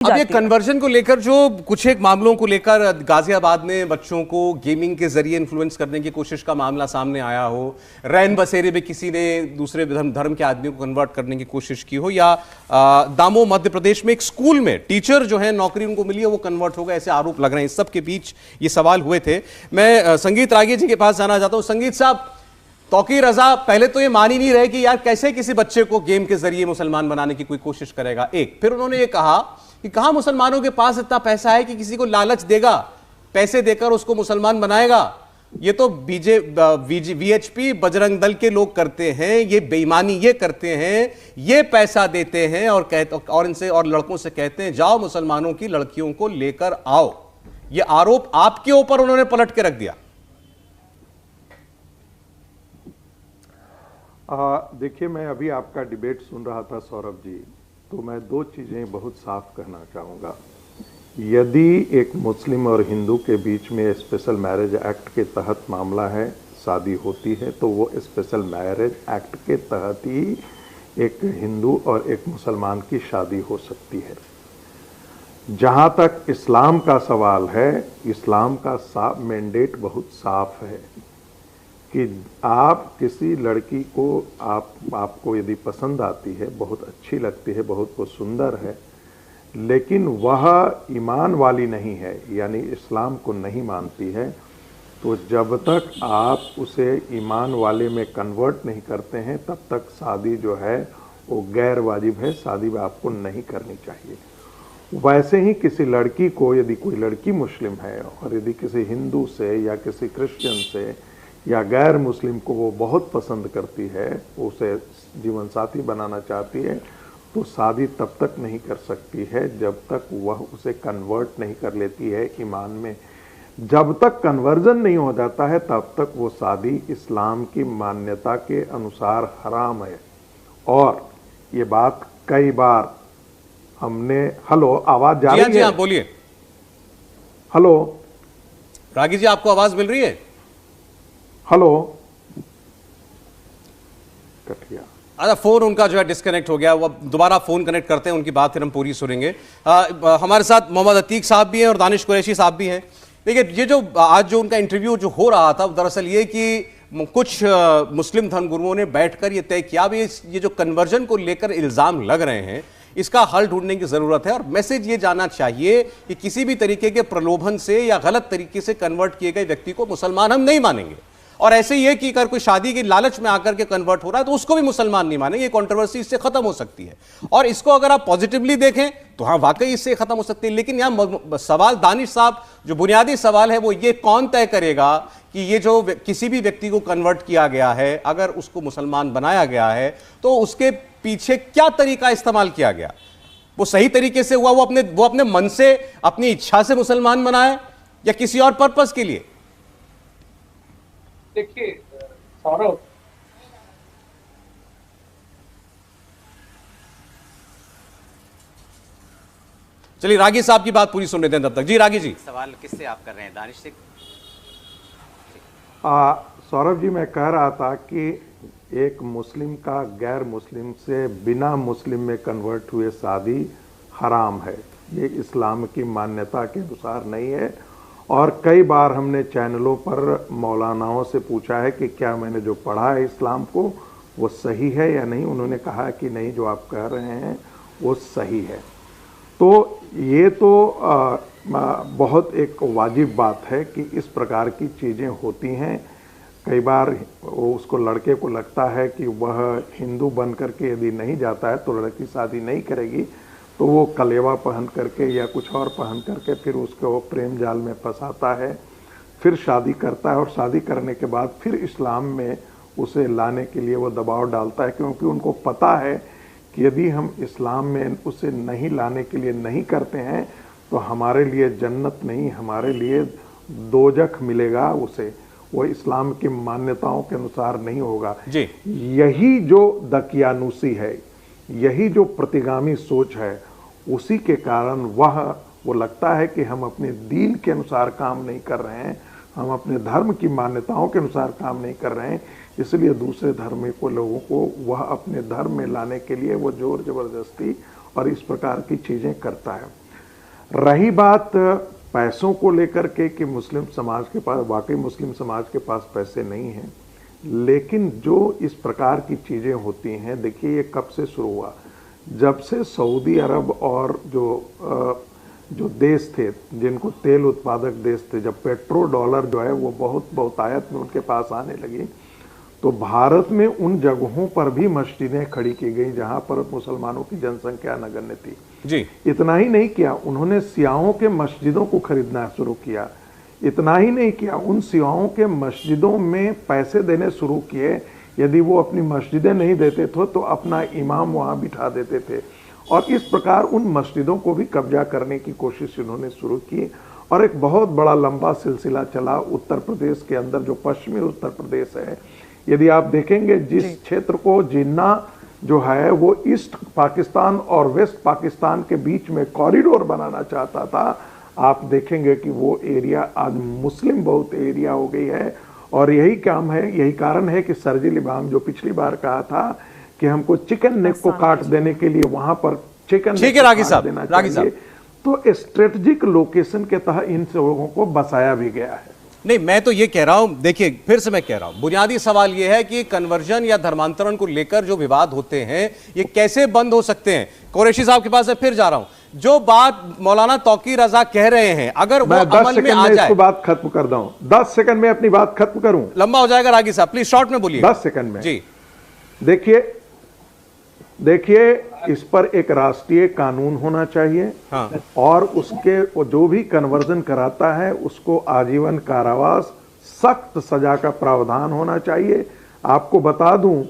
अब ये कन्वर्जन को लेकर जो कुछ एक मामलों को लेकर गाजियाबाद में बच्चों को गेमिंग के जरिए इन्फ्लुएंस करने की कोशिश का मामला सामने आया हो, रैन बसेरे में किसी ने दूसरे धर्म के आदमी को कन्वर्ट करने की कोशिश की हो, या दामो मध्य प्रदेश में एक स्कूल में टीचर जो है नौकरी उनको मिली है वो कन्वर्ट हो गए, ऐसे आरोप लग रहे हैं। इस सब के बीच ये सवाल हुए थे। मैं संगीत रागी जी के पास जाना चाहता हूँ। संगीत साहब, तौकीर रजा पहले तो ये मान ही नहीं रहे कि यार कैसे किसी बच्चे को गेम के जरिए मुसलमान बनाने की कोई कोशिश करेगा। एक फिर उन्होंने ये कहा कि कहां मुसलमानों के पास इतना पैसा है कि किसी को लालच देगा, पैसे देकर उसको मुसलमान बनाएगा। ये तो वीएचपी बजरंग दल के लोग करते हैं, ये बेईमानी ये करते हैं, ये पैसा देते हैं और इनसे और लड़कों से कहते हैं जाओ मुसलमानों की लड़कियों को लेकर आओ। ये आरोप आपके ऊपर उन्होंने पलट के रख दिया। देखिए, मैं अभी आपका डिबेट सुन रहा था सौरभ जी, तो मैं दो चीज़ें बहुत साफ कहना चाहूँगा। यदि एक मुस्लिम और हिंदू के बीच में स्पेशल मैरिज एक्ट के तहत मामला है, शादी होती है, तो वो स्पेशल मैरिज एक्ट के तहत ही एक हिंदू और एक मुसलमान की शादी हो सकती है। जहाँ तक इस्लाम का सवाल है, इस्लाम का मैंडेट बहुत साफ है कि आप किसी लड़की को आपको यदि पसंद आती है, बहुत अच्छी लगती है, बहुत वो सुंदर है, लेकिन वह ईमान वाली नहीं है, यानी इस्लाम को नहीं मानती है, तो जब तक आप उसे ईमान वाले में कन्वर्ट नहीं करते हैं तब तक शादी जो है वो गैर वाजिब है, शादी आपको नहीं करनी चाहिए। वैसे ही किसी लड़की को, यदि कोई लड़की मुस्लिम है और यदि किसी हिंदू से या किसी क्रिश्चियन से या गैर मुस्लिम को वो बहुत पसंद करती है, उसे जीवन साथी बनाना चाहती है, तो शादी तब तक नहीं कर सकती है जब तक वह उसे कन्वर्ट नहीं कर लेती है ईमान में। जब तक कन्वर्जन नहीं हो जाता है तब तक वो शादी इस्लाम की मान्यता के अनुसार हराम है। और ये बात कई बार हमने हेलो, आवाज जा रही है? जी हाँ, बोलिए। हेलो रागी जी, आपको आवाज मिल रही है? हेलो, कट गया। अच्छा, फोन उनका जो है डिस्कनेक्ट हो गया। वो दोबारा फोन कनेक्ट करते हैं, उनकी बात फिर हम पूरी सुनेंगे। हमारे साथ मोहम्मद अतीक साहब भी हैं और दानिश कुरैशी साहब भी हैं। देखिए, ये जो आज जो उनका इंटरव्यू जो हो रहा था, दरअसल ये कि कुछ मुस्लिम धर्मगुरुओं ने बैठकर ये तय किया भी ये जो कन्वर्जन को लेकर इल्जाम लग रहे हैं, इसका हल ढूंढने की जरूरत है। और मैसेज ये जाना चाहिए कि किसी भी तरीके के प्रलोभन से या गलत तरीके से कन्वर्ट किए गए व्यक्ति को मुसलमान हम नहीं मानेंगे। और ऐसे ही है कि अगर कोई शादी की लालच में आकर के कन्वर्ट हो रहा है तो उसको भी मुसलमान नहीं मानेंगे। ये कंट्रोवर्सी इससे खत्म हो सकती है। और इसको अगर आप पॉजिटिवली देखें तो हाँ, वाकई इससे खत्म हो सकती है। लेकिन यहां सवाल दानिश साहब, जो बुनियादी सवाल है वो ये, कौन तय करेगा कि ये जो किसी भी व्यक्ति को कन्वर्ट किया गया है, अगर उसको मुसलमान बनाया गया है तो उसके पीछे क्या तरीका इस्तेमाल किया गया? वो सही तरीके से हुआ, वो अपने मन से, अपनी इच्छा से मुसलमान बनाए, या किसी और पर्पस के लिए? देखिए सौरभ, चलिए रागी साहब की बात पूरी सुन लेते हैं तब तक। जी रागी जी, सवाल किससे आप कर रहे हैं? दानिश से? सौरभ जी, मैं कह रहा था कि एक मुस्लिम का गैर मुस्लिम से बिना मुस्लिम में कन्वर्ट हुए शादी हराम है। ये इस्लाम की मान्यता के अनुसार नहीं है। और कई बार हमने चैनलों पर मौलानाओं से पूछा है कि क्या मैंने जो पढ़ा है इस्लाम को वो सही है या नहीं। उन्होंने कहा कि नहीं, जो आप कह रहे हैं वो सही है। तो ये तो बहुत एक वाजिब बात है कि इस प्रकार की चीज़ें होती हैं। कई बार उसको, लड़के को लगता है कि वह हिंदू बन करके यदि नहीं जाता है तो लड़की शादी नहीं करेगी, तो वो कलेवा पहन करके या कुछ और पहन करके फिर उसको प्रेम जाल में फंसाता है, फिर शादी करता है। और शादी करने के बाद फिर इस्लाम में उसे लाने के लिए वो दबाव डालता है, क्योंकि उनको पता है कि यदि हम इस्लाम में उसे नहीं लाने के लिए नहीं करते हैं तो हमारे लिए जन्नत नहीं, हमारे लिए दोजख मिलेगा उसे। वो इस्लाम की मान्यताओं के अनुसार नहीं होगा जी। यही जो दकियानूसी है, यही जो प्रतिगामी सोच है, उसी के कारण वो लगता है कि हम अपने दीन के अनुसार काम नहीं कर रहे हैं, हम अपने धर्म की मान्यताओं के अनुसार काम नहीं कर रहे हैं, इसलिए दूसरे धर्म को लोगों को वह अपने धर्म में लाने के लिए वो जोर जबरदस्ती और इस प्रकार की चीज़ें करता है। रही बात पैसों को लेकर के कि मुस्लिम समाज के पास, वाकई मुस्लिम समाज के पास पैसे नहीं हैं, लेकिन जो इस प्रकार की चीज़ें होती हैं, देखिए ये कब से शुरू हुआ, जब से सऊदी अरब और जो देश थे जिनको तेल उत्पादक देश थे, जब पेट्रो डॉलर जो है वो बहुत बहुतायत में उनके पास आने लगी, तो भारत में उन जगहों पर भी मस्जिदें खड़ी की गई जहां पर मुसलमानों की जनसंख्या नगण्य थी जी। इतना ही नहीं किया, उन्होंने सियाओं के मस्जिदों को खरीदना शुरू किया। इतना ही नहीं किया, उन सियाओं के मस्जिदों में पैसे देने शुरू किए। यदि वो अपनी मस्जिदें नहीं देते थे तो अपना इमाम वहां बिठा देते थे, और इस प्रकार उन मस्जिदों को भी कब्जा करने की कोशिश इन्होंने शुरू की। और एक बहुत बड़ा लंबा सिलसिला चला उत्तर प्रदेश के अंदर, जो पश्चिमी उत्तर प्रदेश है। यदि आप देखेंगे जिस क्षेत्र को जिन्ना जो है वो ईस्ट पाकिस्तान और वेस्ट पाकिस्तान के बीच में कॉरिडोर बनाना चाहता था, आप देखेंगे कि वो एरिया आज मुस्लिम बहुत एरिया हो गई है। और यही काम है, यही कारण है कि शर्जील इमाम जो पिछली बार कहा था कि हमको चिकन नेक को काट देने के लिए वहां पर चिकन ठीक है रागी साहब, रागी साहब, तो स्ट्रेटेजिक लोकेशन के तहत इन लोगों को बसाया भी गया है। नहीं, मैं तो ये कह रहा हूं, देखिए फिर से मैं कह रहा हूं, बुनियादी सवाल ये है कि कन्वर्जन या धर्मांतरण को लेकर जो विवाद होते हैं ये कैसे बंद हो सकते हैं। कुरैशी साहब के पास मैं फिर जा रहा हूं, जो बात मौलाना तौकीर रजा कह रहे हैं, अगर वो अमल में आ जाए, इसको बात खत्म कर दूं, 10 सेकंड में अपनी बात खत्म करूं, लंबा हो जाएगा रागी साहब, प्लीज शॉर्ट में बोलिए। 10 सेकंड में जी। देखिए इस पर एक राष्ट्रीय कानून होना चाहिए। हाँ। और उसके जो भी कन्वर्जन कराता है उसको आजीवन कारावास, सख्त सजा का प्रावधान होना चाहिए। आपको बता दूं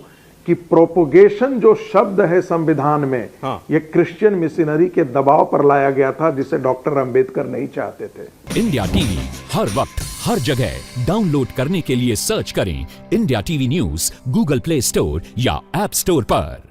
कि प्रोपोगेशन जो शब्द है संविधान में, हाँ। ये क्रिश्चियन मिशनरी के दबाव पर लाया गया था, जिसे डॉक्टर अंबेडकर नहीं चाहते थे। इंडिया टीवी हर वक्त हर जगह डाउनलोड करने के लिए सर्च करें India TV news Google play store या ऐप स्टोर पर।